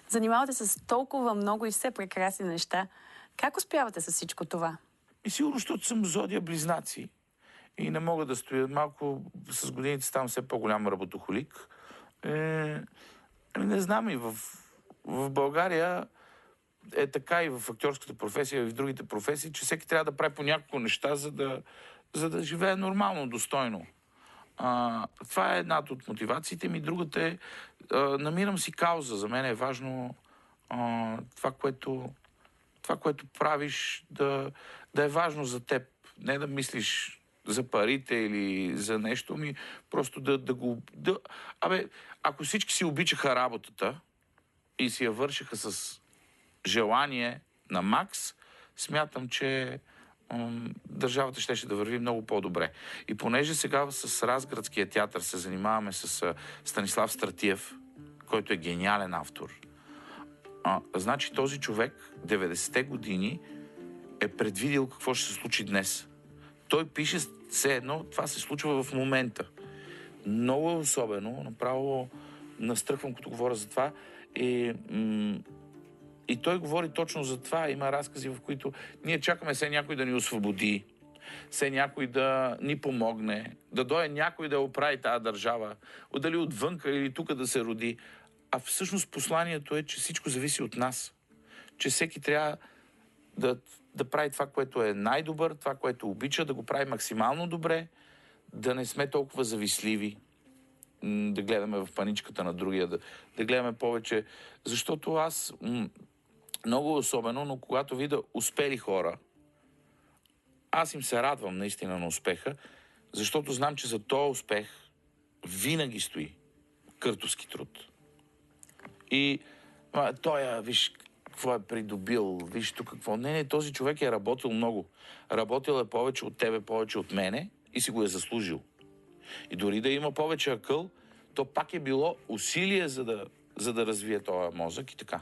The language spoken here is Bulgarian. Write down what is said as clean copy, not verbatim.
Занимавате се с толкова много и все прекрасни неща. Как успявате с всичко това? И сигурно, защото съм зодия близнаци и не мога да стоя. Малко с годините ставам все по-голям работохолик. Не знам, и в България е така, и в актьорската професия, и в другите професии, че всеки трябва да прави по няколко неща, за да живее нормално, достойно. Това е едната от мотивациите ми. Другата е, намирам си кауза. За мен е важно това, което правиш, да е важно за теб. Не да мислиш за парите или за нещо ми, просто ако всички си обичаха работата и си я вършиха с желание на макс, смятам, че държавата щеше да върви много по-добре. И понеже сега с Разградския театър се занимаваме с Станислав Стратиев, който е гениален автор, значи този човек 90-те години е предвидил какво ще се случи днес. Той пише все едно, това се случва в момента. Много е особено, направо настръхвам, като говоря за това. И той говори точно за това. Има разкази, в които ние чакаме все някой да ни освободи, все някой да ни помогне, да дойде някой да оправи тази държава, дали отвънка или тук да се роди. А всъщност посланието е, че всичко зависи от нас. Че всеки трябва да прави това, което е най-добър, това, което обича, да го прави максимално добре, да не сме толкова завистливи, да гледаме в паничката на другия, да гледаме повече. Защото аз много особено, но когато видя успели хора, аз им се радвам наистина на успеха, защото знам, че за този успех винаги стои къртовски труд. И той, виж какво е придобил, виж тук какво. Не, този човек е работил много. Работил е повече от тебе, повече от мене и си го е заслужил. И дори да има повече акъл, то пак е било усилие за да развие този мозък и така.